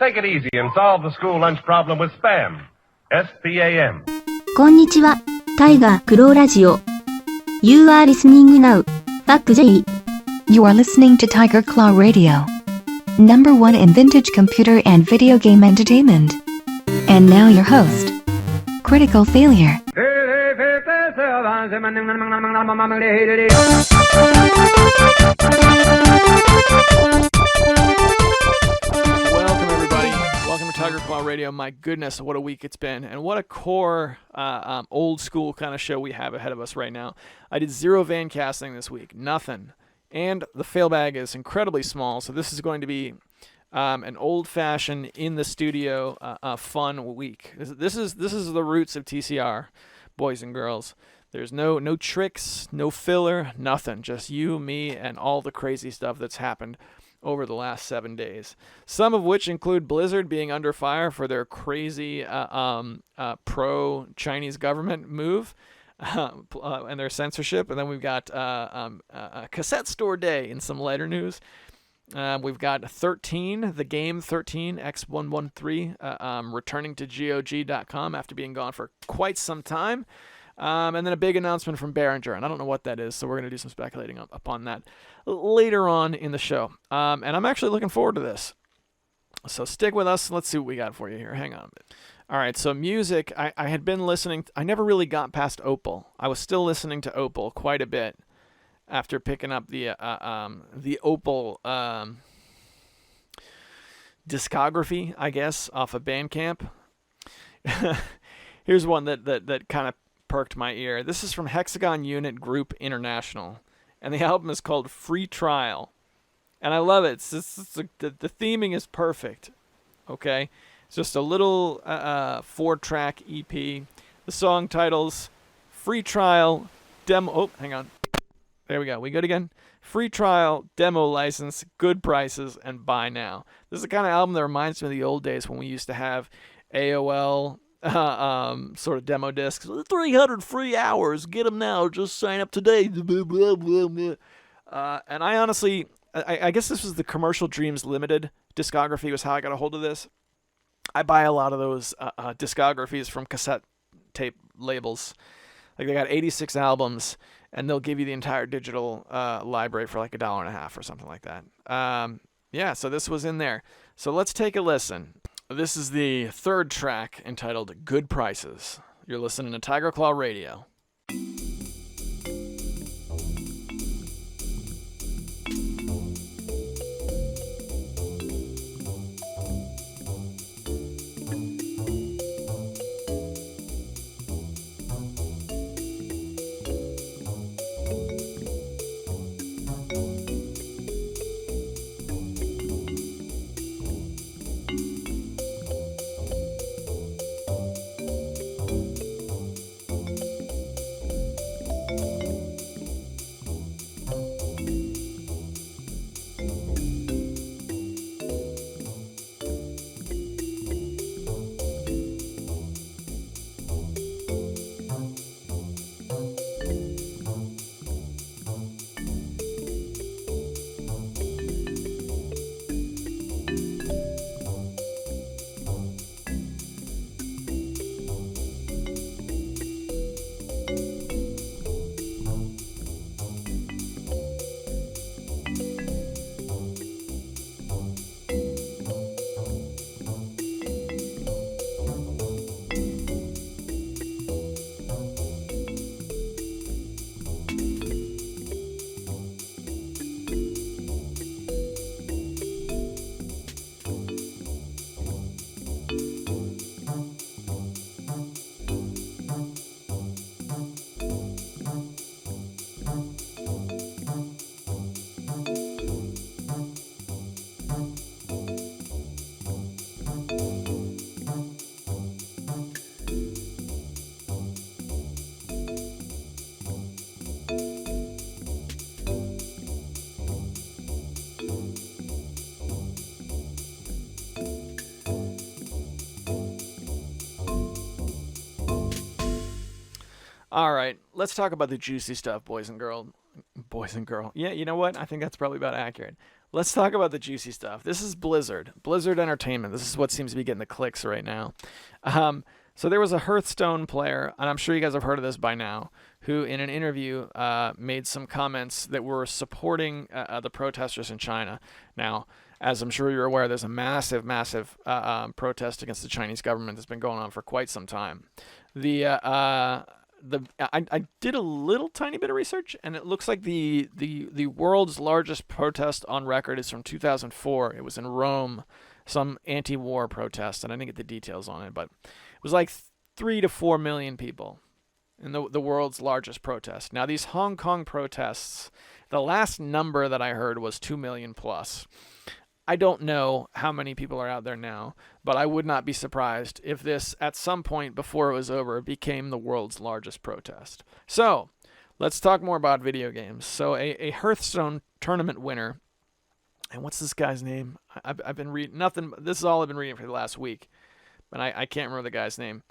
Take it easy and solve the school lunch problem with SPAM. S-P-A-M. こんにちは、タイガークローラジオ。You are listening now. Back J. You are listening to Tiger Claw Radio. Number one in vintage computer and video game entertainment. And now your host, Critical Failure. Welcome, everybody. Welcome to Tiger Claw Radio. My goodness, what a week it's been, and what a core, old school kind of show we have ahead of us right now. I did zero van casting this week, nothing, and the fail bag is incredibly small. So this is going to be an old-fashioned in the studio, fun week. This is the roots of TCR, boys and girls. There's no tricks, no filler, nothing. Just you, me, and all the crazy stuff that's happened over the last 7 days. Some of which include Blizzard being under fire for their crazy pro-Chinese government move and their censorship. And then we've got Cassette Store Day in some lighter news. We've got 13, the game 13, X113, returning to GOG.com after being gone for quite some time. And then a big announcement from Behringer, and I don't know what that is, so we're going to do some speculating upon that later on in the show. And I'm actually looking forward to this. So stick with us. Let's see what we got for you here. Hang on a bit. All right, so music. I had been listening. I never really got past Opal. I was still listening to Opal quite a bit after picking up the Opal discography, I guess, off of Bandcamp. Here's one that kind of perked my ear. This is from Hexagon Unit Group International, and the album is called Free Trial, and I love it. The theming is perfect. Okay, it's just a little 4-track EP. The song titles Free Trial Demo. Oh, hang on. There we go. We good again? Free Trial, Demo License, Good Prices, and Buy Now. This is the kind of album that reminds me of the old days when we used to have AOL sort of demo discs. 300 free hours. Get them now. Just sign up today. And I honestly, I guess this was the Commercial Dreams Limited discography was how I got a hold of this. I buy a lot of those discographies from cassette tape labels. Like they got 86 albums, and they'll give you the entire digital library for like $1.50 or something like that. Yeah, so this was in there. So let's take a listen. This is the third track entitled Good Prices. You're listening to Tiger Claw Radio. All right, let's talk about the juicy stuff, boys and girl. Yeah, you know what? I think that's probably about accurate. let's talk about the juicy stuff. This is Blizzard Entertainment. This is what seems to be getting the clicks right now. So there was a Hearthstone player, and I'm sure you guys have heard of this by now, who in an interview made some comments that were supporting the protesters in China. Now, as I'm sure you're aware, there's a massive protest against the Chinese government that's been going on for quite some time. I did a little tiny bit of research, and it looks like the world's largest protest on record is from 2004. It was in Rome, some anti-war protest, and I didn't get the details on it, but it was like 3 to 4 million people in the world's largest protest. Now, these Hong Kong protests, the last number that I heard was 2 million plus. I don't know how many people are out there now, but I would not be surprised if this, at some point before it was over, became the world's largest protest. So, let's talk more about video games. So, a Hearthstone tournament winner, and what's this guy's name? I've been reading nothing. This is all I've been reading for the last week, but I can't remember the guy's name.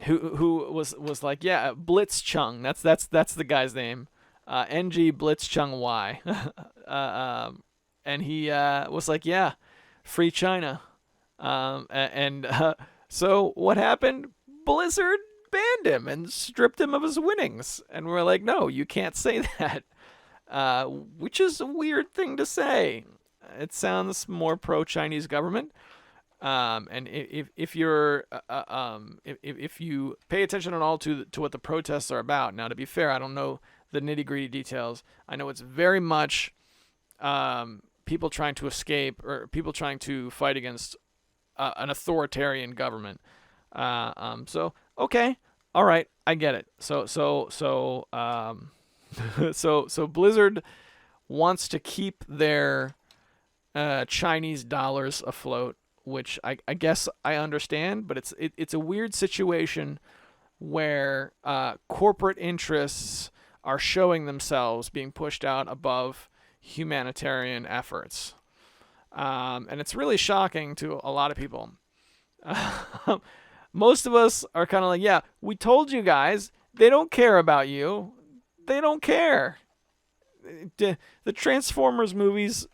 Who was like, yeah, Blitzchung. That's the guy's name. NG Blitzchung Y. And he was like, yeah, free China. So what happened? Blizzard banned him and stripped him of his winnings. And we're like, no, you can't say that. Which is a weird thing to say. It sounds more pro-Chinese government. And if you're if you pay attention at all to what the protests are about. Now, to be fair, I don't know the nitty-gritty details. I know it's very much people trying to escape or people trying to fight against an authoritarian government. So okay, all right, I get it. So Blizzard wants to keep their Chinese dollars afloat, which I guess I understand, but it's a weird situation where corporate interests are showing themselves being pushed out above humanitarian efforts. And it's really shocking to a lot of people. Most of us are kind of like, yeah, we told you guys, they don't care about you. They don't care. The Transformers movies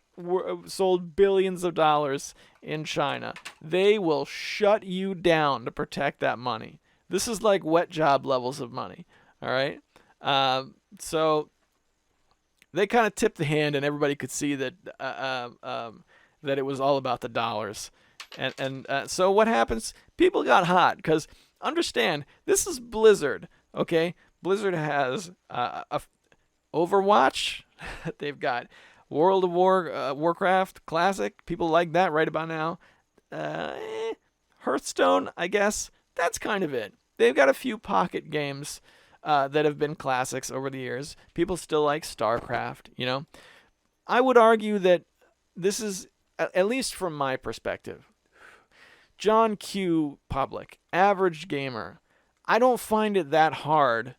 sold billions of dollars in China. They will shut you down to protect that money. This is like wet job levels of money. All right. So they kind of tipped the hand, and everybody could see that that it was all about the dollars. And so what happens? People got hot because understand this is Blizzard. Okay, Blizzard has Overwatch. They've got World of Warcraft Classic. People like that right about now. Hearthstone, I guess that's kind of it. They've got a few pocket games that have been classics over the years. People still like StarCraft, you know. I would argue that this is, at least from my perspective, John Q. Public, average gamer. I don't find it that hard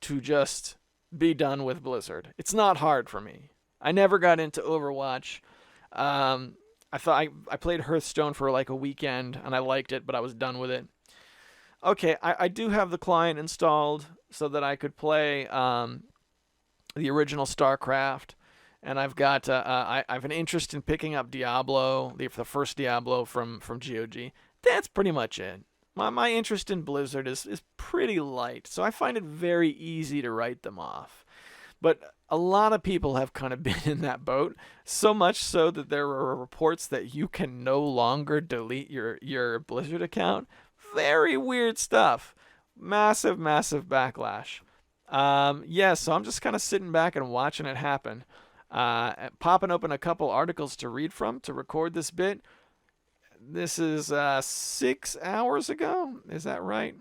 to just be done with Blizzard. It's not hard for me. I never got into Overwatch. I thought I played Hearthstone for like a weekend and I liked it, but I was done with it. Okay, I do have the client installed so that I could play the original StarCraft, and I've got I have an interest in picking up Diablo, the first Diablo from GOG. That's pretty much it. My interest in Blizzard is pretty light, so I find it very easy to write them off. But a lot of people have kind of been in that boat, so much so that there are reports that you can no longer delete your Blizzard account. Very weird stuff. Massive backlash. So I'm just kind of sitting back and watching it happen. Popping open a couple articles to read from to record this bit. This is 6 hours ago. Is that right?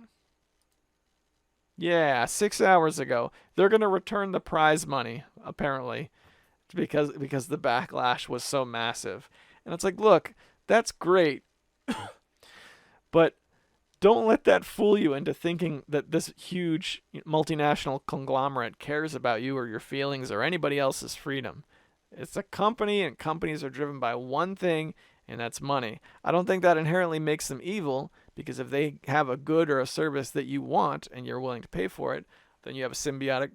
Yeah, 6 hours ago. They're going to return the prize money, apparently, because the backlash was so massive. And it's like, look, that's great. But don't let that fool you into thinking that this huge multinational conglomerate cares about you or your feelings or anybody else's freedom. It's a company, and companies are driven by one thing, and that's money. I don't think that inherently makes them evil, because if they have a good or a service that you want and you're willing to pay for it, then you have a symbiotic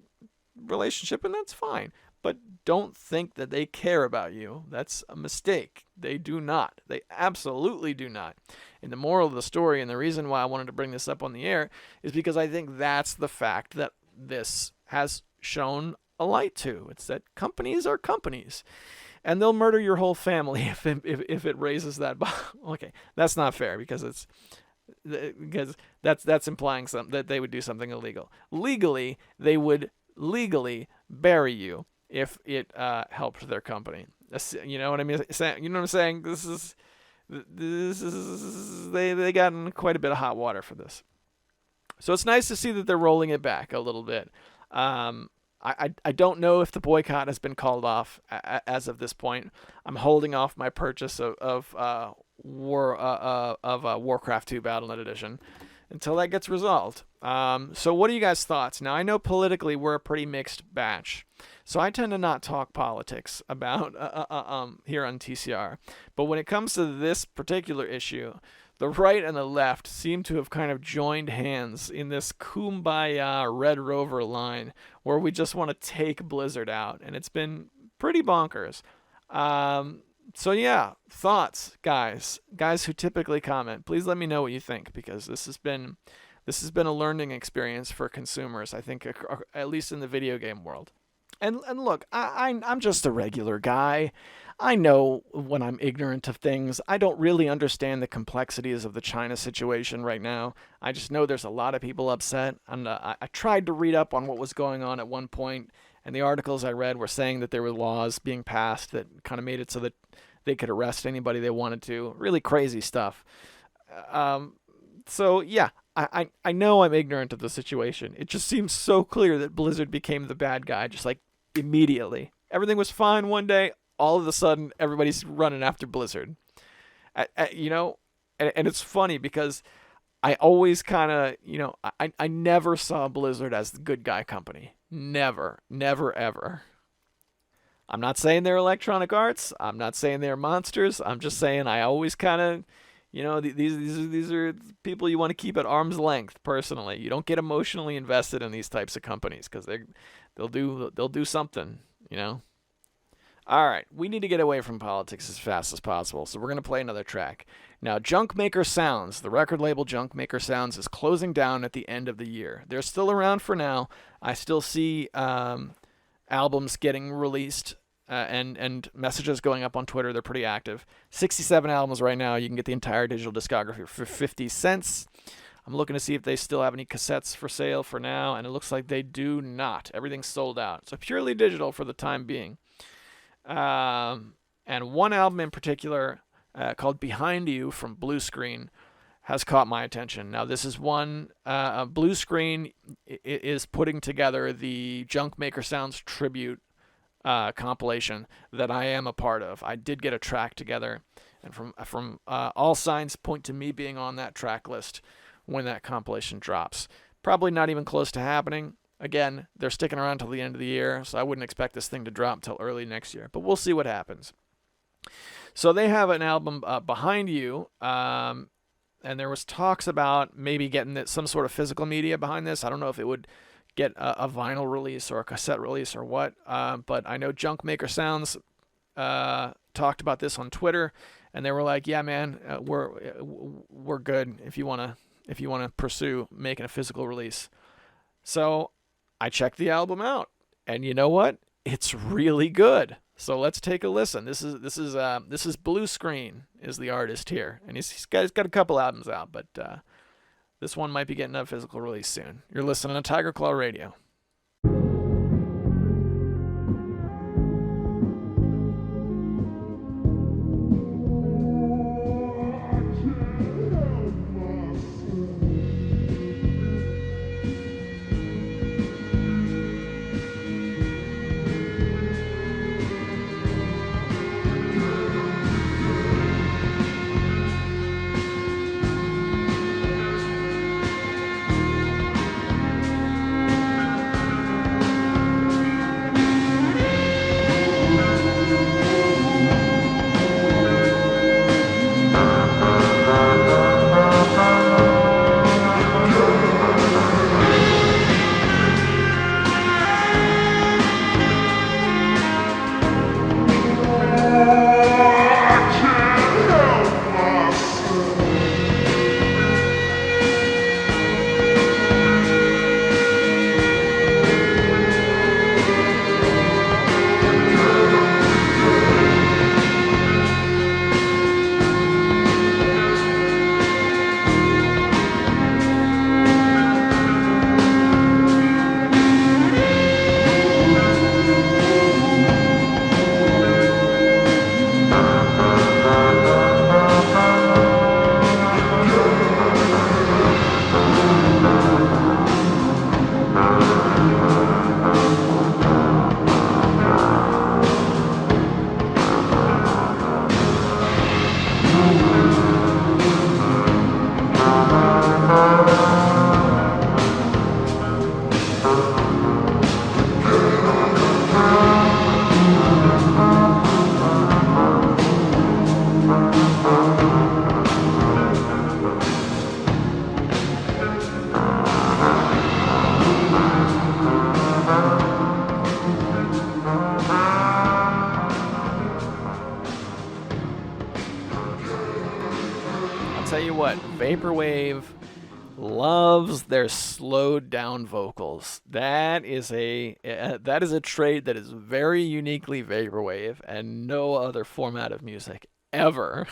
relationship, and that's fine. but don't think that they care about you. That's a mistake. They do not. They absolutely do not. And the moral of the story, and the reason why I wanted to bring this up on the air, is because I think that's the fact that this has shown a light to. It's that companies are companies, and they'll murder your whole family if it raises that bar. Okay, that's not fair because that's implying that they would do something illegal. Legally, they would legally bury you if it helped their company. You know what I mean? You know what I'm saying? This is they got in quite a bit of hot water for this. So it's nice to see that they're rolling it back a little bit. I don't know if the boycott has been called off as of this point. I'm holding off my purchase of Warcraft 2 Battle.net Edition until that gets resolved. So what are you guys' thoughts? Now, I know politically we're a pretty mixed batch, so I tend to not talk politics about here on TCR. But when it comes to this particular issue, the right and the left seem to have kind of joined hands in this kumbaya Red Rover line where we just want to take Blizzard out, and it's been pretty bonkers. So yeah, thoughts, guys who typically comment, please let me know what you think, because this has been a learning experience for consumers, I think, at least in the video game world. And look, I'm just a regular guy. I know when I'm ignorant of things. I don't really understand the complexities of the China situation right now. I just know there's a lot of people upset. And I tried to read up on what was going on at one point, and the articles I read were saying that there were laws being passed that kind of made it so that they could arrest anybody they wanted to. Really crazy stuff. So yeah, I know I'm ignorant of the situation. It just seems so clear that Blizzard became the bad guy, just like immediately. Everything was fine one day. All of a sudden, everybody's running after Blizzard. You know, and it's funny because I always kind of, you know, I never saw Blizzard as the good guy company. Never, ever. I'm not saying they're Electronic Arts. I'm not saying they're monsters. I'm just saying I always kind of, you know, these are people you want to keep at arm's length. Personally, you don't get emotionally invested in these types of companies because they'll do something, you know. All right, we need to get away from politics as fast as possible, so we're going to play another track. Now, Junkmaker Sounds, the record label Junkmaker Sounds, is closing down at the end of the year. They're still around for now. I still see albums getting released and messages going up on Twitter. They're pretty active. 67 albums right now. You can get the entire digital discography for 50 cents. I'm looking to see if they still have any cassettes for sale for now, and it looks like they do not. Everything's sold out. So purely digital for the time being. And one album in particular called Behind You from Blue Screen has caught my attention. Now, this is one, Blue Screen is putting together the Junkmaker Sounds tribute compilation that I am a part of. I did get a track together, and from all signs point to me being on that track list when that compilation drops. Probably not even close to happening. Again, they're sticking around till the end of the year, so I wouldn't expect this thing to drop till early next year. But we'll see what happens. So they have an album, Behind You, and there was talks about maybe getting some sort of physical media behind this. I don't know if it would get a vinyl release or a cassette release or what, but I know Junkmaker Sounds talked about this on Twitter, and they were like, "Yeah, man, we're good if you wanna pursue making a physical release." So I checked the album out, and you know what? It's really good. So let's take a listen. This is Blue Screen is the artist here, and he's got a couple albums out, but this one might be getting a physical release soon. You're listening to Tiger Claw Radio. Tell you what, Vaporwave loves their slowed down vocals. That is a trait that is very uniquely Vaporwave and no other format of music ever.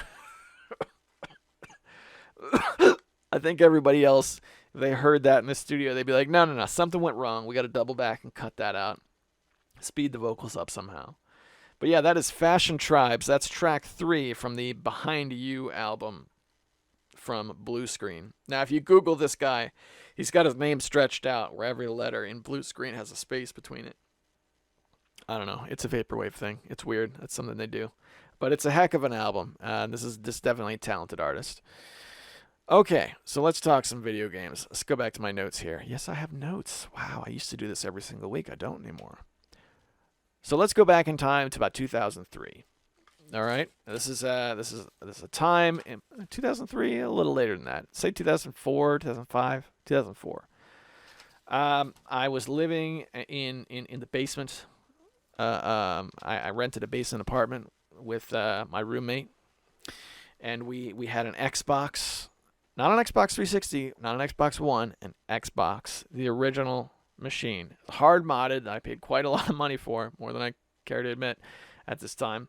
I think everybody else, if they heard that in the studio, they'd be like, no, something went wrong. We got to double back and cut that out. Speed the vocals up somehow. But yeah, that is Fashion Tribes. That's track 3 from the Behind You album from Blue Screen. Now, if you Google this guy, he's got his name stretched out where every letter in Blue Screen has a space between it. I don't know. It's a Vaporwave thing. It's weird. That's something they do. But it's a heck of an album. This is definitely a talented artist. Okay, so let's talk some video games. Let's go back to my notes here. Yes, I have notes. Wow, I used to do this every single week. I don't anymore. So let's go back in time to about 2003. All right, this is a time in 2003, a little later than that. Say 2004, 2005, 2004. I was living in the basement. I rented a basement apartment with my roommate, and we had an Xbox, not an Xbox 360, not an Xbox One, an Xbox, the original machine, hard modded. I paid quite a lot of money for, more than I care to admit at this time.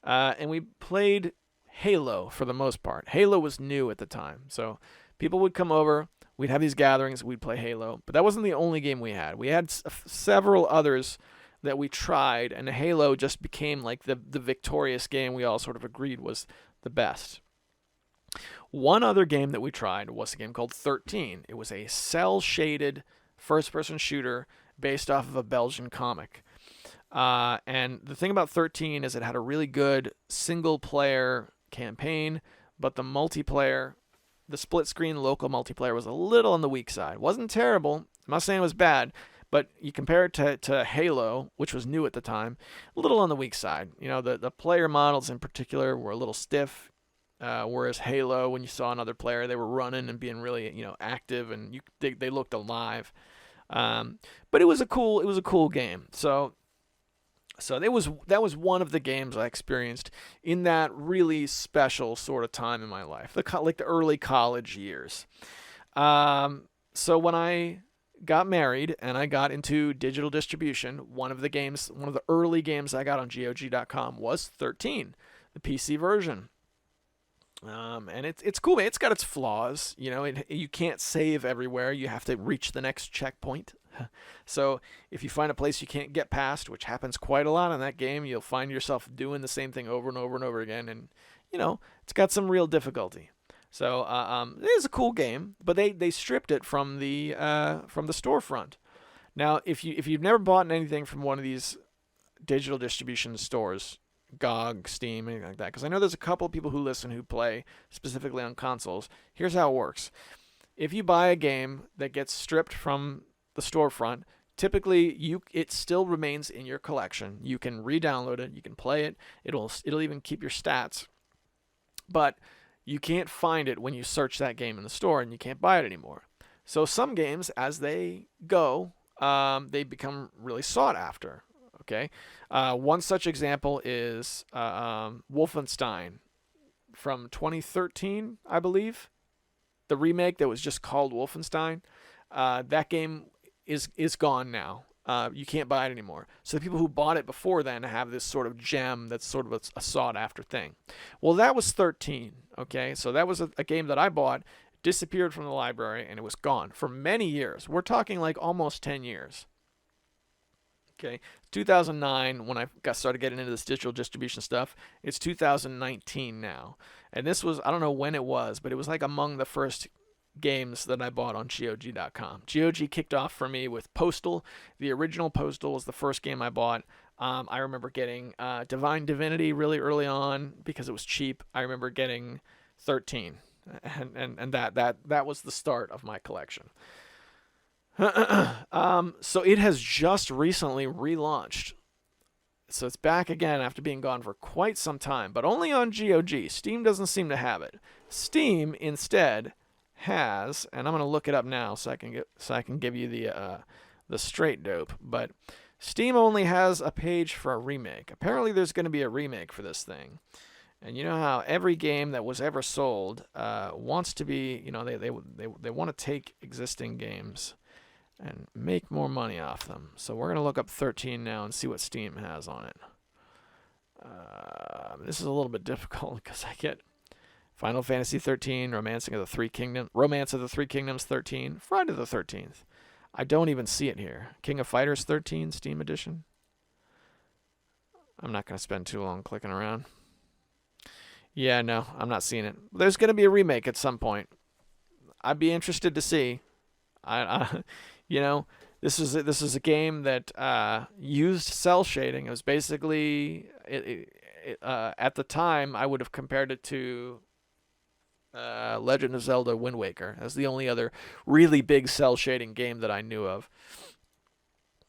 And we played Halo for the most part. Halo was new at the time, so people would come over. We'd have these gatherings. We'd play Halo, but that wasn't the only game we had. We had several others that we tried, and Halo just became like the victorious game we all sort of agreed was the best. One other game that we tried was a game called 13. It was a cel-shaded first-person shooter based off of a Belgian comic. And the thing about 13 is it had a really good single-player campaign, but the multiplayer, the split-screen local multiplayer was a little on the weak side. Wasn't terrible. I'm not saying it was bad, but you compare it to Halo, which was new at the time, a little on the weak side. You know, the player models in particular were a little stiff, whereas Halo, when you saw another player, they were running and being really, active, and they looked alive. But it was a cool game. So that was one of the games I experienced in that really special sort of time in my life, like the early college years. So when I got married and I got into digital distribution, one of the early games I got on GOG.com was 13, the PC version. And it's cool, man. It's got its flaws. You can't save everywhere. You have to reach the next checkpoint. So if you find a place you can't get past, which happens quite a lot in that game, you'll find yourself doing the same thing over and over and over again. And, it's got some real difficulty. So it is a cool game, but they stripped it from the storefront. Now, if you've never bought anything from one of these digital distribution stores, GOG, Steam, anything like that, because I know there's a couple of people who listen who play specifically on consoles. Here's how it works. If you buy a game that gets stripped from the storefront, typically it still remains in your collection. You can re-download it, you can play it, it'll even keep your stats, but you can't find it when you search that game in the store, and you can't buy it anymore. So some games, as they go, they become really sought after. Okay, one such example is Wolfenstein from 2013, I believe. The remake that was just called Wolfenstein. That game is gone now. You can't buy it anymore. So the people who bought it before then have this sort of gem that's sort of a sought-after thing. Well, that was 13, okay? So that was a game that I bought, disappeared from the library, and it was gone for many years. We're talking like almost 10 years. Okay, 2009 when I started getting into this digital distribution stuff. It's 2019 now. And this was, I don't know when it was, but it was like among the first games that I bought on GOG.com. GOG kicked off for me with Postal. The original Postal was the first game I bought. I remember getting Divine Divinity really early on because it was cheap. I remember getting 13, and that was the start of my collection. So it has just recently relaunched. So it's back again after being gone for quite some time, but only on GOG. Steam doesn't seem to have it. Steam instead has, and I'm going to look it up now so I can give you the straight dope, but Steam only has a page for a remake. Apparently there's going to be a remake for this thing. And you know how every game that was ever sold wants to be, they want to take existing games and make more money off them. So we're going to look up 13 now and see what Steam has on it. This is a little bit difficult because I get Final Fantasy 13, Romance of the Three Kingdoms 13, Friday the 13th. I don't even see it here. King of Fighters 13, Steam Edition. I'm not going to spend too long clicking around. Yeah, no, I'm not seeing it. There's going to be a remake at some point. I'd be interested to see. This is a game that used cell shading. It was basically at the time I would have compared it to Legend of Zelda Wind Waker as the only other really big cell shading game that I knew of.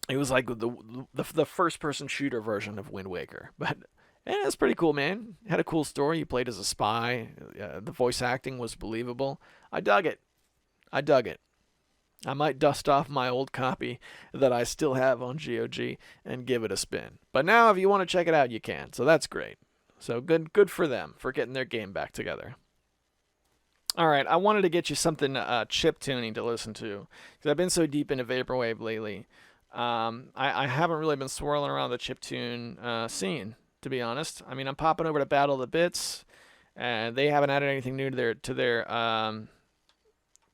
It was like the first person shooter version of Wind Waker, but it's pretty cool, man. It had a cool story. You played as a spy. The voice acting was believable. I dug it. I might dust off my old copy that I still have on GOG and give it a spin. But now if you want to check it out, you can. So that's great. So good for them for getting their game back together. All right, I wanted to get you something chip tuning to listen to because I've been so deep into vaporwave lately. I haven't really been swirling around the chiptune scene, to be honest. I mean, I'm popping over to Battle of the Bits, and they haven't added anything new to their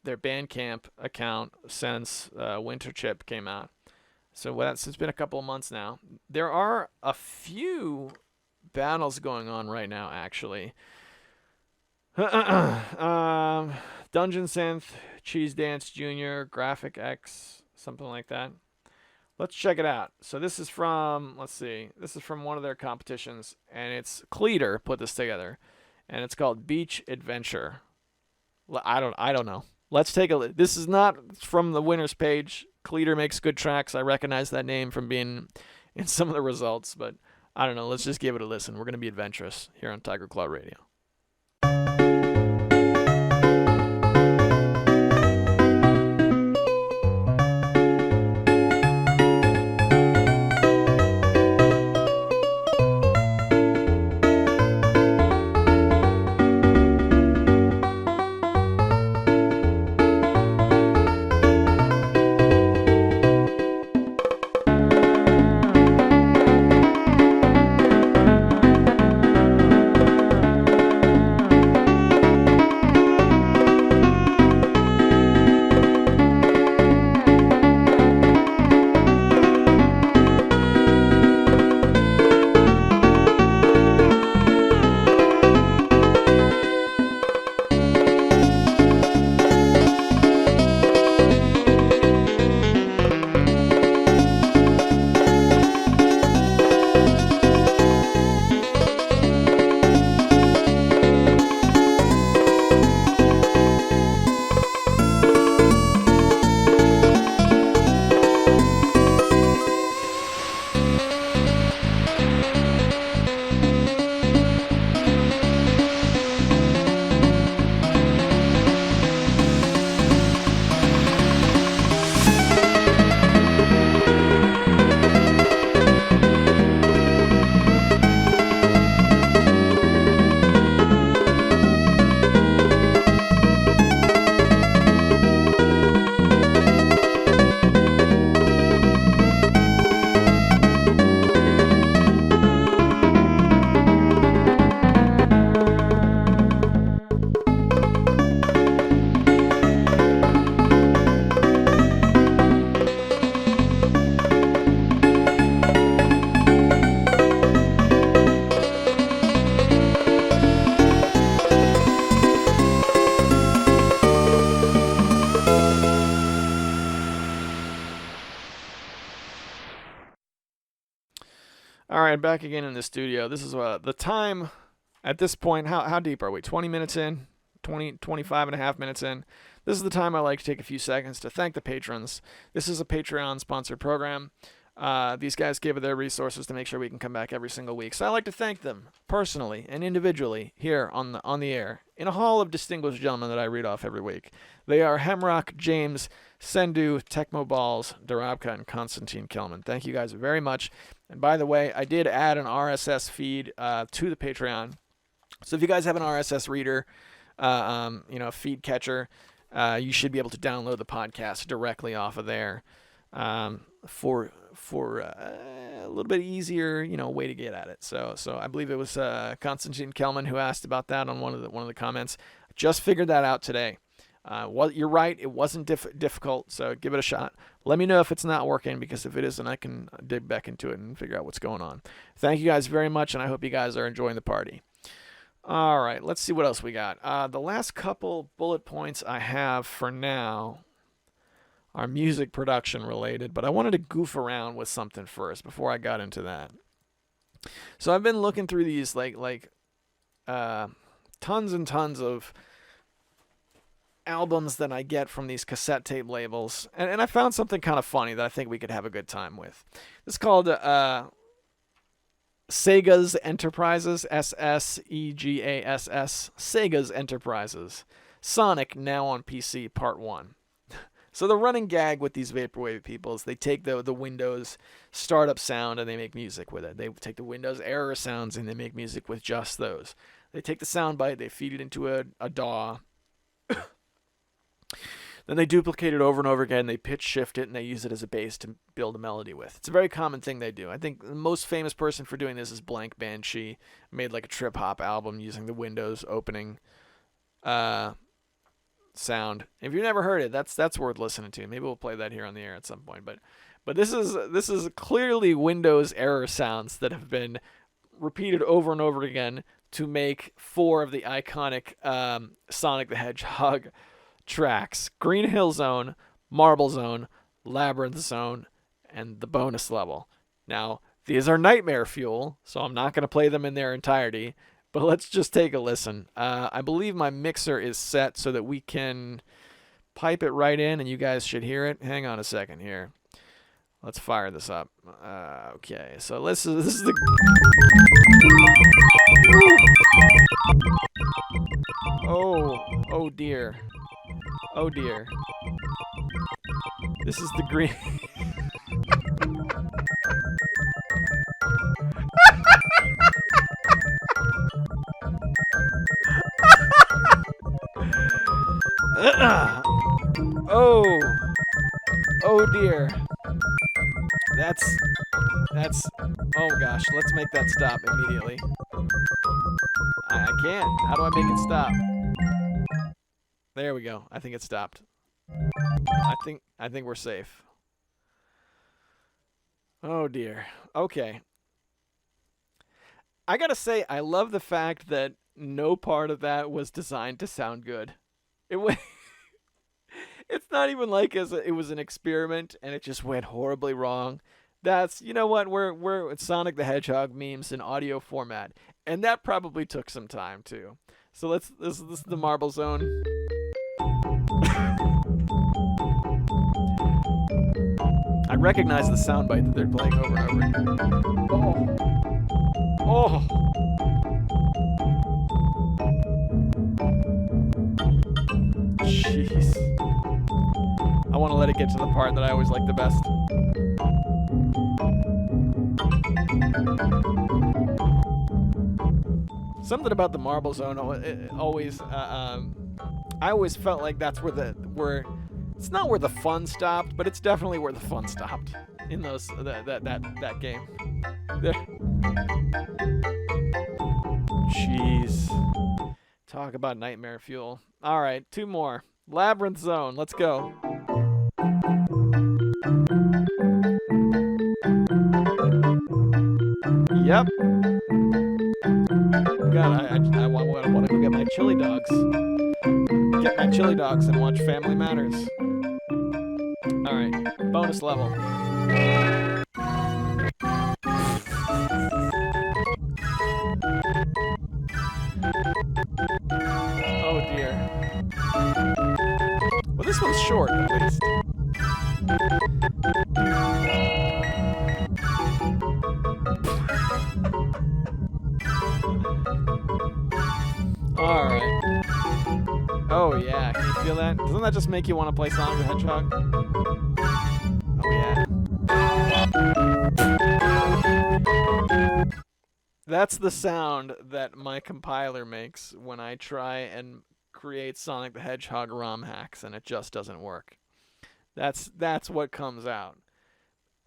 Bandcamp account since Winter Chip came out. So it's been a couple of months now. There are a few battles going on right now, actually. Dungeon Synth, Cheese Dance Jr., Graphic X, something like that. Let's check it out. So this is from, this is from one of their competitions, and it's Cleater put this together, and it's called Beach Adventure. I don't know. Let's take a look. This is not from the winners page. Cleater makes good tracks. I recognize that name from being in some of the results, but I don't know. Let's just give it a listen. We're going to be adventurous here on Tiger Claw Radio. right, back again in the studio. This is the time at this point. How deep are we? 20 minutes in? 25 and a half minutes in? This is the time I like to take a few seconds to thank the patrons. This is a Patreon-sponsored program. These guys give their resources to make sure we can come back every single week. So I like to thank them personally and individually here on the air in a hall of distinguished gentlemen that I read off every week. They are Hemrock, James, Sendu, Tecmo Balls, Darabka, and Konstantin Kelman. Thank you guys very much. And by the way, I did add an RSS feed to the Patreon. So if you guys have an RSS reader, feed catcher, you should be able to download the podcast directly off of there. For a little bit easier, way to get at it. So I believe it was Konstantin Kelman who asked about that on one of the comments. Just figured that out today. You're right, it wasn't difficult, so give it a shot. Let me know if it's not working, because if it isn't, I can dig back into it and figure out what's going on. Thank you guys very much, and I hope you guys are enjoying the party. All right, let's see what else we got. The last couple bullet points I have for now are music production related, but I wanted to goof around with something first before I got into that. So I've been looking through these like tons and tons of albums that I get from these cassette tape labels, and I found something kind of funny that I think we could have a good time with. It's called Sega's Enterprises, SSEGASS, Sega's Enterprises, Sonic Now on PC Part 1. So the running gag with these Vaporwave people is they take the Windows startup sound and they make music with it. They take the Windows error sounds and they make music with just those. They take the sound bite, they feed it into a DAW. Then they duplicate it over and over again. They pitch shift it and they use it as a bass to build a melody with. It's a very common thing they do. I think the most famous person for doing this is Blank Banshee. Made like a trip hop album using the Windows opening sound. If you've never heard it, that's worth listening to. Maybe we'll play that here on the air at some point. But this is clearly Windows error sounds that have been repeated over and over again to make 4 of the iconic Sonic the Hedgehog tracks: Green Hill Zone, Marble Zone, Labyrinth Zone, and the bonus level. Now, these are Nightmare Fuel, so I'm not going to play them in their entirety, but let's just take a listen. I believe my mixer is set so that we can pipe it right in and you guys should hear it. Hang on a second here. Let's fire this up. Okay, so this is the... Oh dear. Oh dear. This is the green... Oh dear. That's oh gosh, let's make that stop immediately. I can't. How do I make it stop? There we go. I think it stopped. I think we're safe. Oh dear. Okay. I gotta say, I love the fact that no part of that was designed to sound good. It's not even like it was an experiment and it just went horribly wrong. That's, you know what, we're Sonic the Hedgehog memes in audio format, and that probably took some time too. So this is the Marble Zone. I recognize the soundbite that they're playing over and over. Oh. Jeez. I want to let it get to the part that I always like the best. Something about the Marble Zone always, I always felt like that's where it's not where the fun stopped, but it's definitely where the fun stopped in that game. Jeez. Talk about nightmare fuel. All right, 2 more. Labyrinth Zone. Let's go. Yep. God, I want to go get my chili dogs. Get my chili dogs and watch Family Matters. Alright, bonus level. short, at least. Alright. Oh yeah, can you feel that? Doesn't that just make you want to play Sonic the Hedgehog? Oh yeah. That's the sound that my compiler makes when I try and create Sonic the Hedgehog ROM hacks and it just doesn't work. That's what comes out.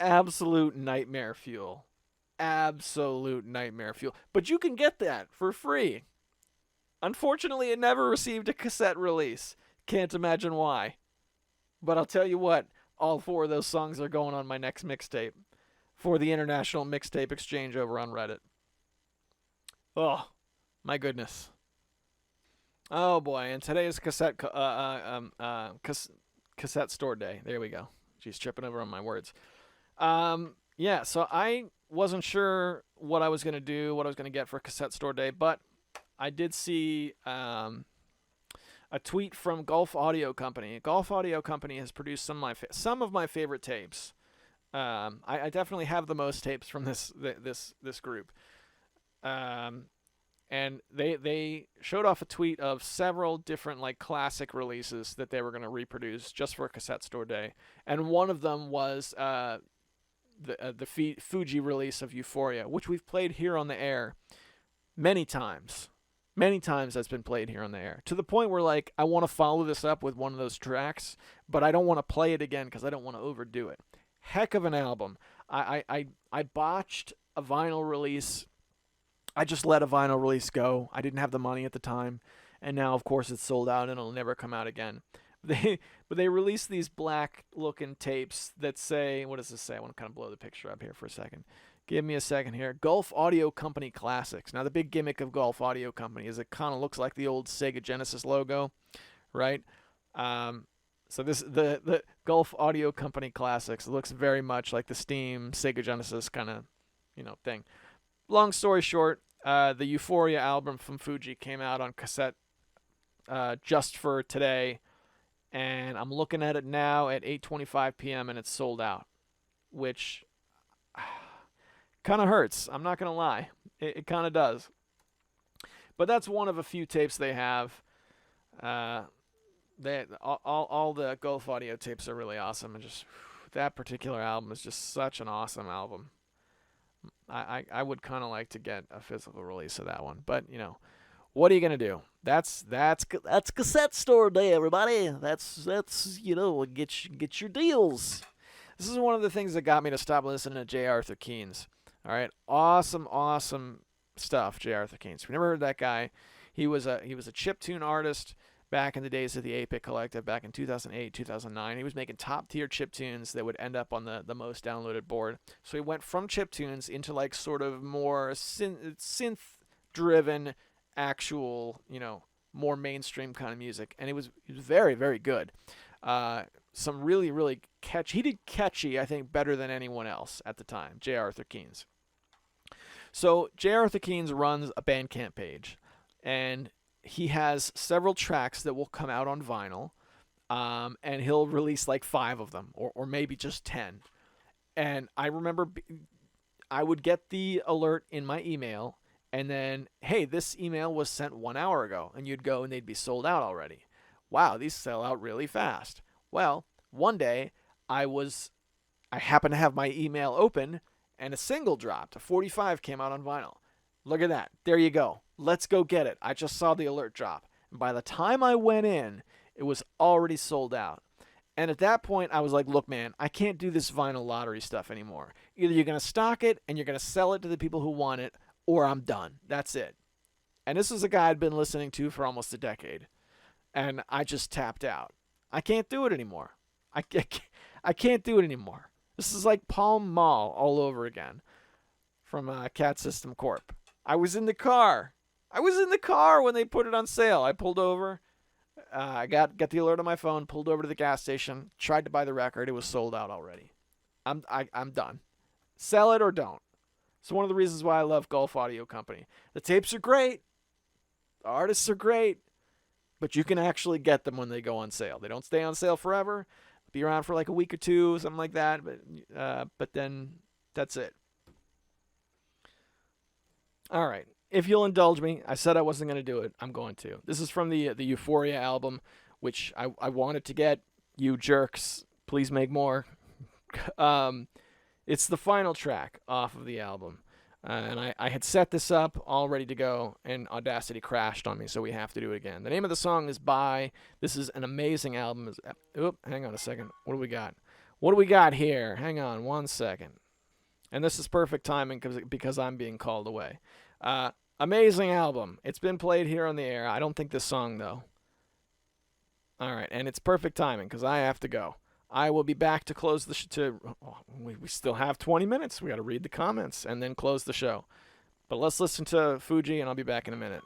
Absolute nightmare fuel. Absolute nightmare fuel. But you can get that for free. Unfortunately, it never received a cassette release. Can't imagine why. But I'll tell you what, all 4 of those songs are going on my next mixtape for the International Mixtape Exchange over on Reddit. Oh, my goodness. Oh boy, and today is cassette store day. There we go. Jeez, tripping over on my words. Yeah, so I wasn't sure what I was going to do, what I was going to get for cassette store day, but I did see a tweet from Gulf Audio Company. Gulf Audio Company has produced some of my favorite tapes. I definitely have the most tapes from this group. And they showed off a tweet of several different like classic releases that they were going to reproduce just for cassette store day, and one of them was the Fuji release of Euphoria, which we've played here on the air many times. Many times that's been played here on the air, to the point where like I want to follow this up with one of those tracks, but I don't want to play it again because I don't want to overdo it. Heck of an album. I botched a vinyl release. I just let a vinyl release go. I didn't have the money at the time, and now of course it's sold out and it'll never come out again. But they released these black looking tapes that say, what does this say? I want to kind of blow the picture up here for a second. Give me a second here. Gulf Audio Company Classics. Now, the big gimmick of Gulf Audio Company is it kind of looks like the old Sega Genesis logo, right? So the Gulf Audio Company Classics looks very much like the Steam Sega Genesis kind of, thing. Long story short, the Euphoria album from Fuji came out on cassette just for today, and I'm looking at it now at 8:25 p.m. and it's sold out, which kind of hurts. I'm not going to lie. It kind of does. But that's one of a few tapes they have. All the Gulf Audio tapes are really awesome. And just that particular album is just such an awesome album. I would kind of like to get a physical release of that one. But, what are you going to do? That's cassette store day, everybody. That's get your deals. This is one of the things that got me to stop listening to J. Arthur Keynes. All right, awesome stuff, J. Arthur Keynes. If you never heard that guy, he was a chiptune artist back in the days of the 8-Bit Collective, back in 2008, 2009. He was making top-tier chiptunes that would end up on the most downloaded board. So he went from chiptunes into like sort of more synth-driven, actual, more mainstream kind of music, and he was very, very good. Some really, really catchy. He did catchy, I think, better than anyone else at the time, J. Arthur Keynes. So J. Arthur Keynes runs a Bandcamp page, and he has several tracks that will come out on vinyl, and he'll release like 5 of them, or maybe just 10. And I remember I would get the alert in my email, and then, hey, this email was sent 1 hour ago, and you'd go and they'd be sold out already. Wow, these sell out really fast. Well, one day I happened to have my email open, and a single dropped. A 45 came out on vinyl. Look at that. There you go. Let's go get it. I just saw the alert drop. And by the time I went in, it was already sold out. And at that point, I was like, look, man, I can't do this vinyl lottery stuff anymore. Either you're going to stock it and you're going to sell it to the people who want it, or I'm done. That's it. And this is a guy I'd been listening to for almost a decade. And I just tapped out. I can't do it anymore. I can't do it anymore. This is like Palm Mall all over again from Cat System Corp. I was in the car when they put it on sale. I pulled over. I got the alert on my phone, pulled over to the gas station, tried to buy the record. It was sold out already. I'm done. Sell it or don't. It's one of the reasons why I love Gulf Audio Company. The tapes are great. The artists are great. but you can actually get them when they go on sale. They don't stay on sale forever. Be around for like a week or two, something like that. But then that's it. All right. If you'll indulge me, I said I wasn't going to do it. I'm going to. This is from the Euphoria album, which I wanted to get. You jerks, please make more. It's the final track off of the album. And I had set this up all ready to go, and Audacity crashed on me, so we have to do it again. The name of the song is Bye. This is an amazing album. Hang on a second. What do we got? What do we got here? Hang on 1 second. And this is perfect timing because I'm being called away. Amazing album. It's been played here on the air. I don't think this song, though. All right, and it's perfect timing because I have to go. I will be back to close the we still have 20 minutes. We got to read the comments and then close the show. But let's listen to Fuji, and I'll be back in a minute.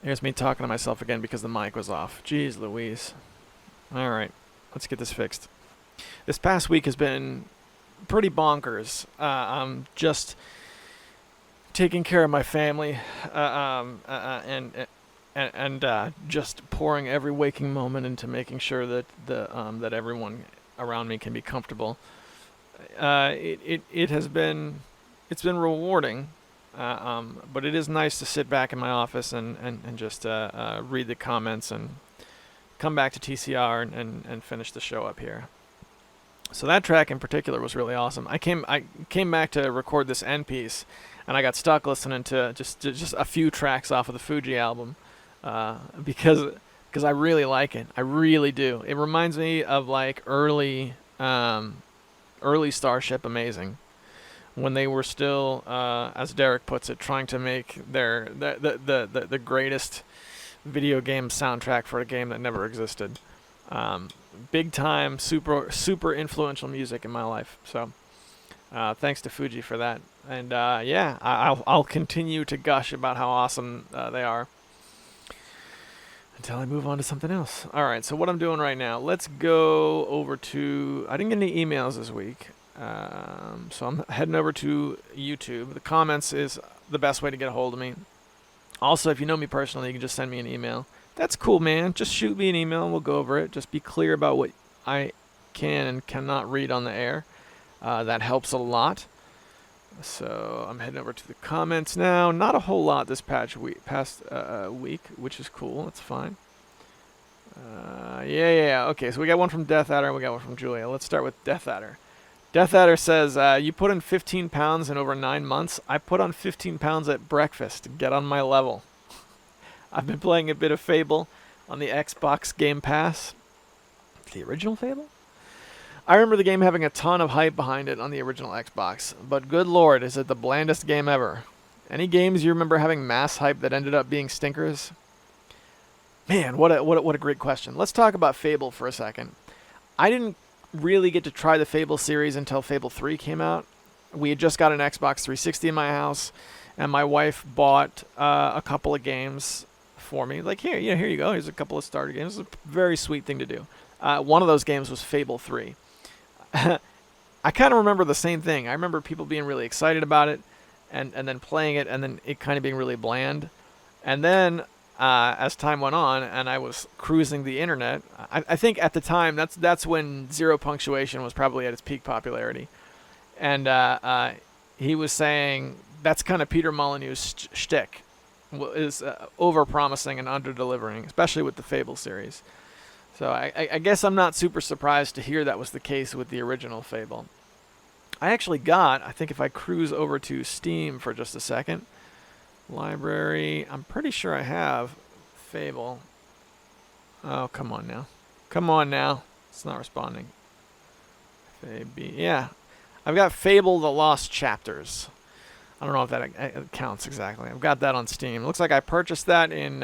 Here's me talking to myself again because the mic was off. Jeez Louise. All right, let's get this fixed. This past week has been pretty bonkers. I'm just taking care of my family and just pouring every waking moment into making sure that that everyone around me can be comfortable. It's been rewarding. But it is nice to sit back in my office and just read the comments and come back to TCR and finish the show up here. So that track in particular was really awesome. I came back to record this end piece, and I got stuck listening to just a few tracks off of the Fuji album because I really like it. I really do. It reminds me of like early Starship Amazing, when they were still, as Derek puts it, trying to make the greatest video game soundtrack for a game that never existed. Big time, super influential music in my life. So thanks to Fuji for that. And yeah, I'll continue to gush about how awesome they are until I move on to something else. All right, so what I'm doing right now, let's go over to, I didn't get any emails this week, so I'm heading over to YouTube. The comments is the best way to get a hold of me. Also, if you know me personally, you can just send me an email. That's cool, man. Just shoot me an email and we'll go over it. Just be clear about what I can and cannot read on the air. That helps a lot. So I'm heading over to the comments now. Not a whole lot this past week, which is cool. That's fine. Yeah. Okay, so we got one from Death Adder and we got one from Julia. Let's start with Death Adder. Death Adder says, you put in 15 pounds in over 9 months. I put on 15 pounds at breakfast to get on my level. I've been playing a bit of Fable on the Xbox Game Pass. The original Fable? I remember the game having a ton of hype behind it on the original Xbox, but good lord, is it the blandest game ever. Any games you remember having mass hype that ended up being stinkers? Man, what a great question. Let's talk about Fable for a second. I didn't really get to try the Fable series until Fable 3 came out. We had just got an Xbox 360 in my house, and my wife bought a couple of games for me. Like, here you go. Here's a couple of starter games. It's a very sweet thing to do. One of those games was Fable 3. I kind of remember the same thing. I remember people being really excited about it and then playing it and then it kind of being really bland. And then as time went on and I was cruising the internet, I think at the time that's when Zero Punctuation was probably at its peak popularity. And he was saying that's kind of Peter Molyneux's shtick, is over-promising and under-delivering, especially with the Fable series. So I guess I'm not super surprised to hear that was the case with the original Fable. I actually got, I think if I cruise over to Steam for just a second, library, I'm pretty sure I have Fable. Oh, come on now. Come on now. It's not responding. Yeah. I've got Fable The Lost Chapters. I don't know if that counts exactly. I've got that on Steam. It looks like I purchased that in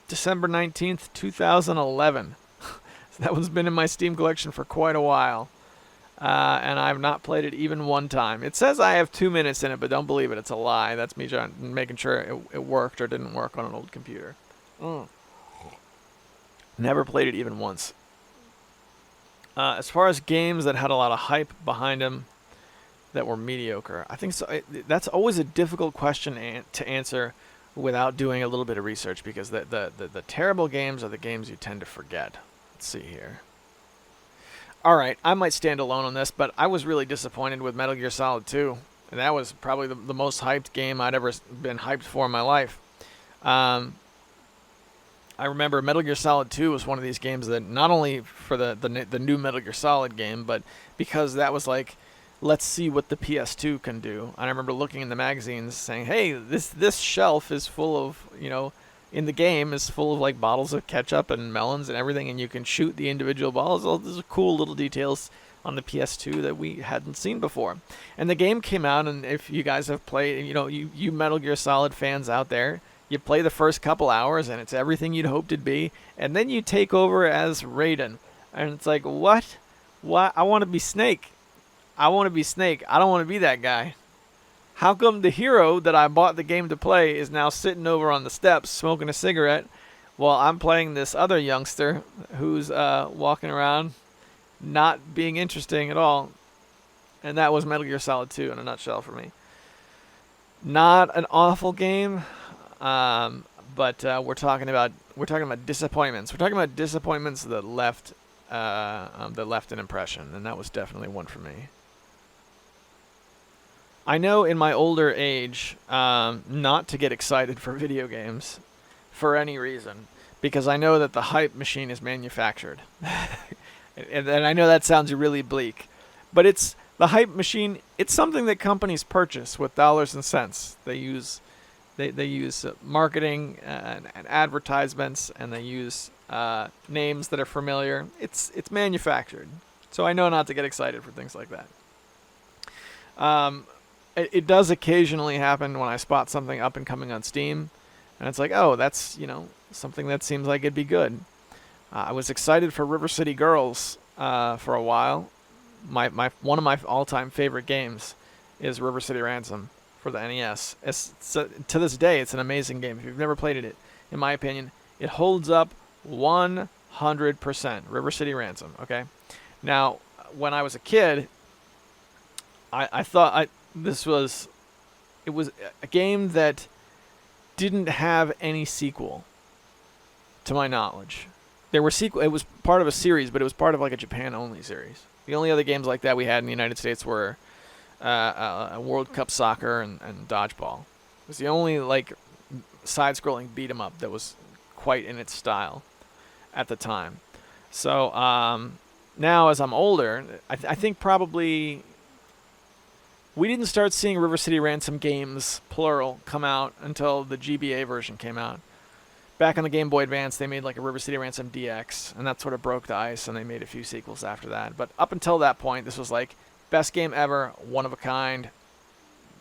December 19th, 2011. So that one's been in my Steam collection for quite a while. And I've not played it even one time. It says I have 2 minutes in it, but don't believe it. It's a lie. That's me making sure it worked or didn't work on an old computer. Never played it even once. As far as games that had a lot of hype behind them that were mediocre, I think so. That's always a difficult question to answer without doing a little bit of research, because the terrible games are the games you tend to forget. Let's see here. All right, I might stand alone on this, but I was really disappointed with Metal Gear Solid 2. And that was probably the most hyped game I'd ever been hyped for in my life. I remember Metal Gear Solid 2 was one of these games that not only for the new Metal Gear Solid game, but because that was like, let's see what the PS2 can do. And I remember looking in the magazines saying, hey, this shelf is full of, in the game is full of like bottles of ketchup and melons and everything, and you can shoot the individual balls. All these are cool little details on the PS2 that we hadn't seen before. And the game came out, and if you guys have played, you Metal Gear Solid fans out there, you play the first couple hours and it's everything you'd hoped it'd be, and then you take over as Raiden. And it's like, what? I want to be Snake. I want to be Snake. I don't want to be that guy. How come the hero that I bought the game to play is now sitting over on the steps smoking a cigarette while I'm playing this other youngster who's walking around not being interesting at all? And that was Metal Gear Solid 2 in a nutshell for me. Not an awful game, but we're talking about disappointments. We're talking about disappointments that left an impression, and that was definitely one for me. I know in my older age not to get excited for video games for any reason, because I know that the hype machine is manufactured. and I know that sounds really bleak, but it's the hype machine. It's something that companies purchase with dollars and cents. They use marketing and advertisements, and they use names that are familiar. It's manufactured, so I know not to get excited for things like that. It does occasionally happen when I spot something up and coming on Steam, and it's like, oh, that's something that seems like it'd be good. I was excited for River City Girls for a while. One of my all-time favorite games is River City Ransom for the NES. To this day, it's an amazing game. If you've never played it, in my opinion, it holds up 100%. River City Ransom, okay? Now, when I was a kid, I thought it was a game that didn't have any sequel, to my knowledge. There were it was part of a series, but it was part of like a Japan-only series. The only other games like that we had in the United States were World Cup Soccer and Dodgeball. It was the only like side-scrolling beat-em-up that was quite in its style at the time. So now, as I'm older, I think probably we didn't start seeing River City Ransom games, plural, come out until the GBA version came out. Back on the Game Boy Advance, they made like a River City Ransom DX, and that sort of broke the ice, and they made a few sequels after that. But up until that point, this was like best game ever, one of a kind,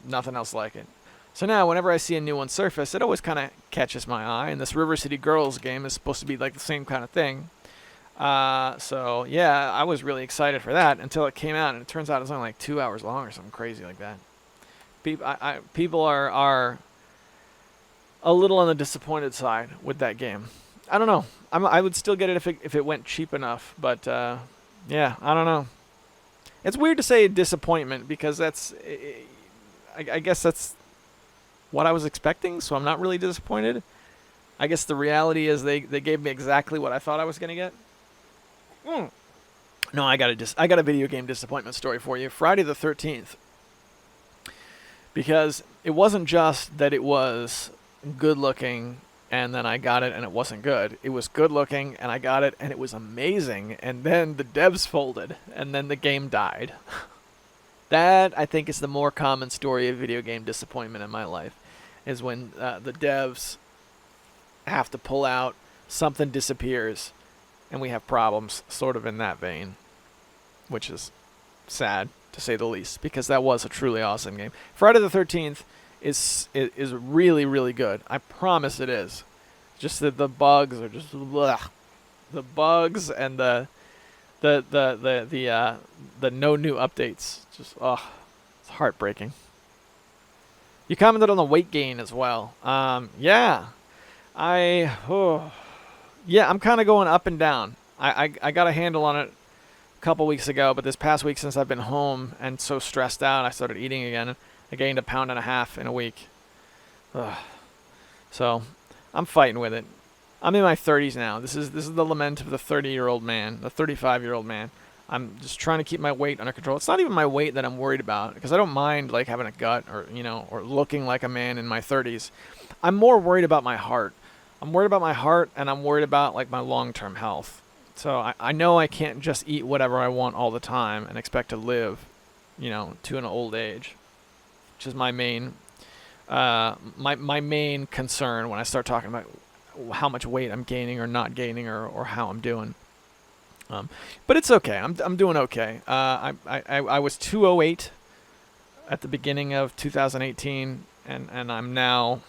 nothing else like it. So now, whenever I see a new one surface, it always kind of catches my eye, and this River City Girls game is supposed to be like the same kind of thing. So yeah, I was really excited for that until it came out, and it turns out it's only like 2 hours long or something crazy like that. People are a little on the disappointed side with that game. I don't know. I would still get it if it went cheap enough, but yeah, I don't know. It's weird to say disappointment because I guess that's what I was expecting, so I'm not really disappointed. I guess the reality is they gave me exactly what I thought I was going to get. No, I got a video game disappointment story for you. Friday the 13th. Because it wasn't just that it was good looking and then I got it and it wasn't good. It was good looking and I got it and it was amazing, and then the devs folded and then the game died. That, I think, is the more common story of video game disappointment in my life, is when the devs have to pull out, something disappears, and we have problems sort of in that vein, which is sad to say the least, because that was a truly awesome game. Friday the 13th is really, really good. I promise it is. Just that the bugs are just blech. The bugs and the no new updates. Just it's heartbreaking. You commented on the weight gain as well. Yeah. I'm kind of going up and down. I got a handle on it a couple weeks ago, but this past week, since I've been home and so stressed out, I started eating again. I gained 1.5 pounds in a week. So I'm fighting with it. I'm in my 30s now. This is the lament of the 30-year-old man, the 35-year-old man. I'm just trying to keep my weight under control. It's not even my weight that I'm worried about, because I don't mind like having a gut or looking like a man in my 30s. I'm more worried about my heart. I'm worried about my heart, and I'm worried about like my long-term health. So I know I can't just eat whatever I want all the time and expect to live, to an old age, which is my main my main concern when I start talking about how much weight I'm gaining or not gaining or how I'm doing. But it's okay. I'm doing okay. I was 208 at the beginning of 2018, and I'm now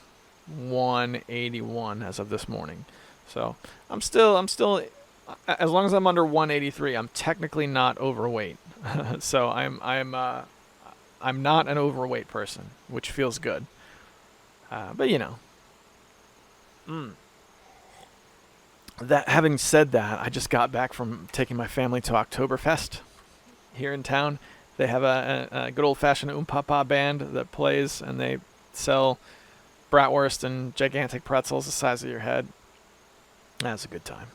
181 as of this morning. So I'm still as long as I'm under 183, I'm technically not overweight. So I'm not an overweight person, which feels good. But that having said that, I just got back from taking my family to Oktoberfest here in town. They have a good old-fashioned Papa band that plays, and they sell bratwurst and gigantic pretzels the size of your head. That's a good time.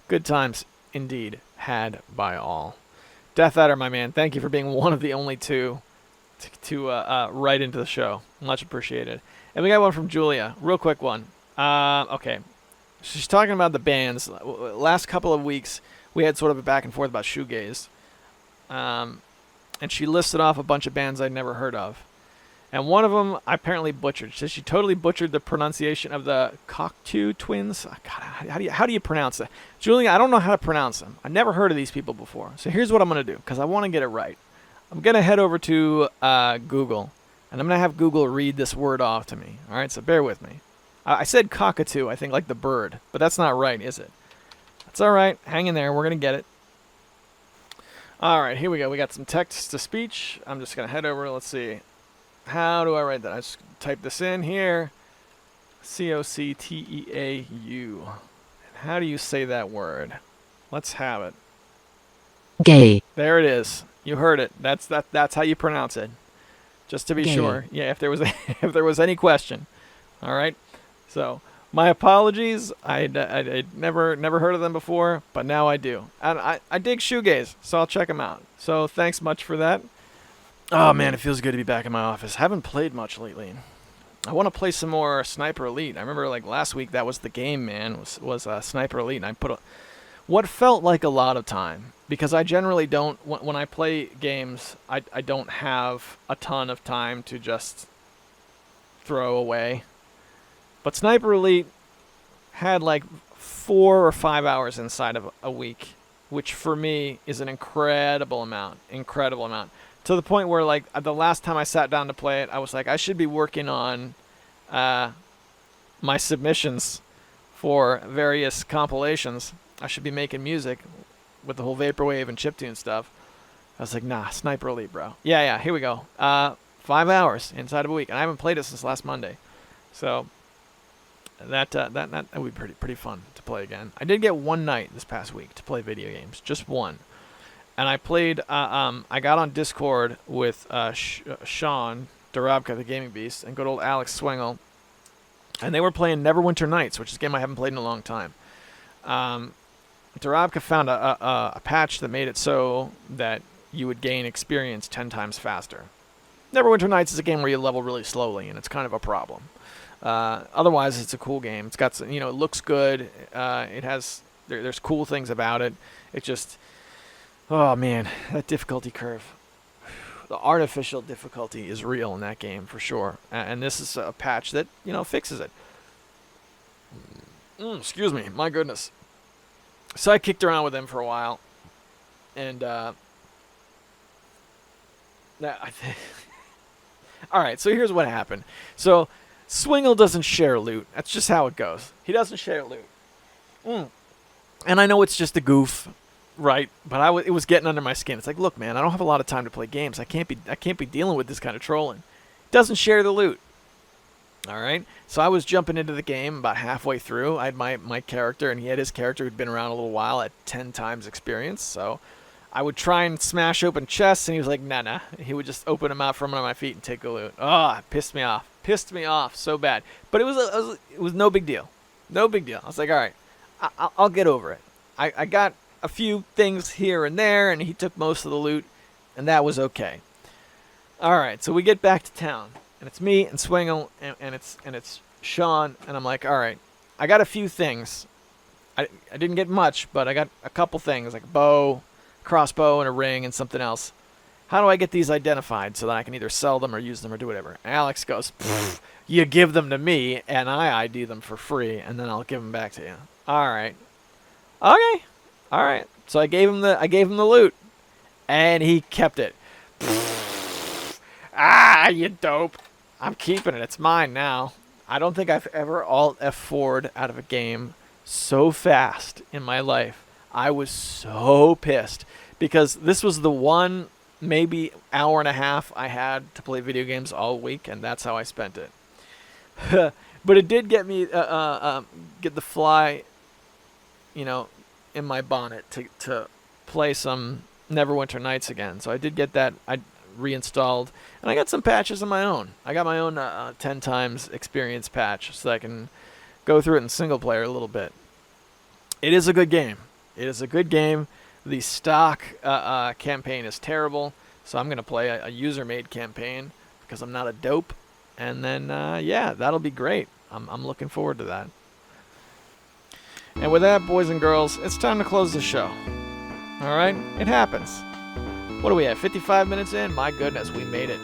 Good times indeed, had by all. Death Adder, my man, thank you for being one of the only two to write into the show. Much appreciated. And we got one from Julia, real quick one. Okay. She's talking about the bands. Last couple of weeks, we had sort of a back and forth about shoegaze. And she listed off a bunch of bands I'd never heard of. And one of them I apparently butchered. She totally butchered the pronunciation of the Cocteau Twins. God, how do you pronounce that? Julia, I don't know how to pronounce them. I've never heard of these people before. So here's what I'm going to do, because I want to get it right. I'm going to head over to Google, and I'm going to have Google read this word off to me. All right, so bear with me. I said cockatoo, I think, like the bird, but that's not right, is it? It's all right. Hang in there. We're going to get it. All right, here we go. We got some text to speech. I'm just going to head over. Let's see. How do I write that? I just type this in here. Cocteau. How do you say that word? Let's have it. Gay. There it is. You heard it. That's how you pronounce it. Just to be Gay. sure. Yeah, if there was any question. All right. So, my apologies. I'd never heard of them before, but now I do. And I dig shoegaze, so I'll check them out. So, thanks much for that. Oh man, it feels good to be back in my office. Haven't played much lately. I want to play some more Sniper Elite. I remember like last week that was the game, man. Was Sniper Elite, and I put what felt like a lot of time, because I generally don't, when I play games, I don't have a ton of time to just throw away. But Sniper Elite had like 4 or 5 hours inside of a week, which for me is an incredible amount. To the point where like the last time I sat down to play it, I was like, I should be working on my submissions for various compilations. I should be making music with the whole Vaporwave and chiptune stuff. I was like, nah, Sniper Elite, bro. Yeah, here we go. 5 hours inside of a week, and I haven't played it since last Monday. So that would be pretty fun to play again. I did get one night this past week to play video games, just one. And I played, I got on Discord with Sean Darabka, the Gaming Beast, and good old Alex Swingle. And they were playing Neverwinter Nights, which is a game I haven't played in a long time. Darabka found a patch that made it so that you would gain experience 10 times faster. Neverwinter Nights is a game where you level really slowly, and it's kind of a problem. Otherwise, it's a cool game. It's got some, it looks good. It has, there's cool things about it. It just... Oh man, that difficulty curve. The artificial difficulty is real in that game for sure. And this is a patch that, fixes it. Excuse me, my goodness. So I kicked around with them for a while. And, alright, so here's what happened. So, Swingle doesn't share loot. That's just how it goes. He doesn't share loot. And I know it's just a goof. Right, but it was getting under my skin. It's like, look, man, I don't have a lot of time to play games. I can't be dealing with this kind of trolling. Doesn't share the loot. All right, so I was jumping into the game about halfway through. I had my character, and he had his character who'd been around a little while at 10 times experience. So I would try and smash open chests, and he was like, nah. He would just open them out from under my feet and take the loot. Oh, it pissed me off so bad. But it was no big deal. No big deal. I was like, all right, I'll get over it. I got a few things here and there, and he took most of the loot, and that was okay. All right, so we get back to town, and it's me and Swingle, and it's Sean, and I'm like, all right, I got a few things. I didn't get much, but I got a couple things, like a bow, crossbow, and a ring, and something else. How do I get these identified so that I can either sell them or use them or do whatever? And Alex goes, you give them to me, and I ID them for free, and then I'll give them back to you. All right. Okay. All right, so I gave him the loot, and he kept it. You dope! I'm keeping it. It's mine now. I don't think I've ever alt F4'd out of a game so fast in my life. I was so pissed because this was the one maybe hour and a half I had to play video games all week, and that's how I spent it. But it did get me get the fly, in my bonnet to play some Neverwinter Nights again. So I did get that. I reinstalled, and I got some patches of my own. I got my own 10 times experience patch so that I can go through it in single player a little bit. It is a good game. The stock campaign is terrible, so I'm going to play a user-made campaign because I'm not a dope. And then, that'll be great. I'm looking forward to that. And with that, boys and girls, it's time to close the show. All right? It happens. What do we have, 55 minutes in? My goodness, we made it.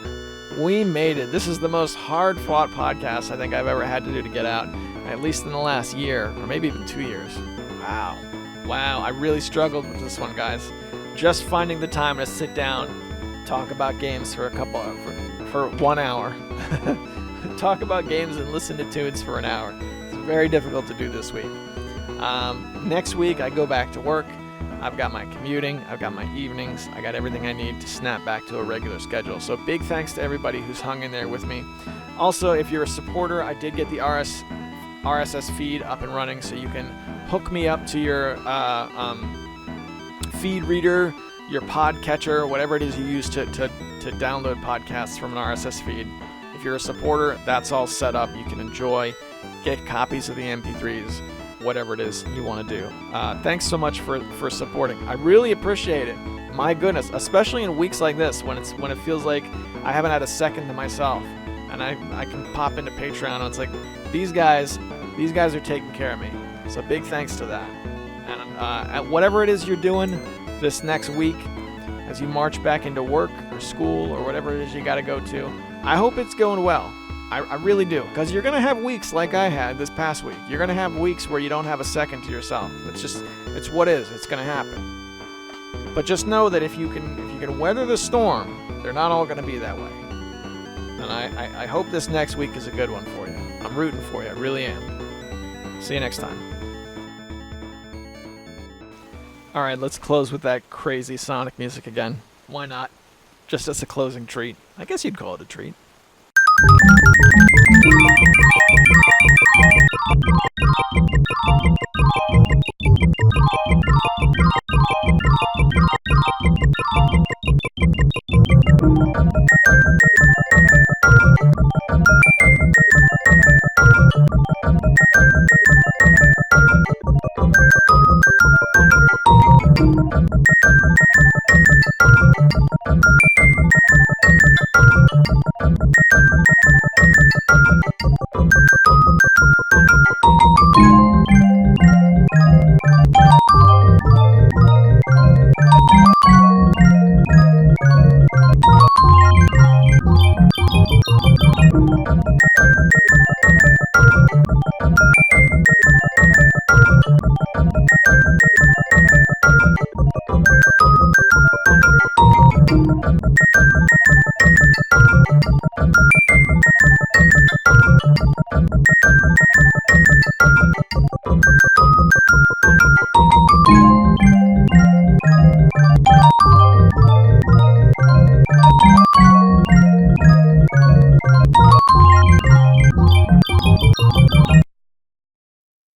This is the most hard-fought podcast I think I've ever had to do to get out, at least in the last year, or maybe even 2 years. Wow, I really struggled with this one, guys. Just finding the time to sit down, talk about games for 1 hour. Talk about games and listen to tunes for an hour. It's very difficult to do this week. Next week, I go back to work. I've got my commuting, I've got my evenings, I got everything I need to snap back to a regular schedule. So big thanks to everybody who's hung in there with me. Also, if you're a supporter, I did get the RSS feed up and running, so you can hook me up to your feed reader, your podcatcher, whatever it is you use to download podcasts from an RSS feed. If you're a supporter, that's all set up. You can enjoy, get copies of the MP3s, whatever it is you want to do. Thanks so much for supporting. I really appreciate it. My goodness, especially in weeks like this when it feels like I haven't had a second to myself, and I can pop into Patreon and it's like these guys are taking care of me. So big thanks to that. And at whatever it is you're doing this next week, as you march back into work or school or whatever it is you got to go to, I hope it's going well. I really do, because you're going to have weeks like I had this past week. You're going to have weeks where you don't have a second to yourself. It's what is. It's going to happen. But just know that if you can weather the storm, they're not all going to be that way. And I hope this next week is a good one for you. I'm rooting for you. I really am. See you next time. All right, let's close with that crazy Sonic music again. Why not? Just as a closing treat. I guess you'd call it a treat.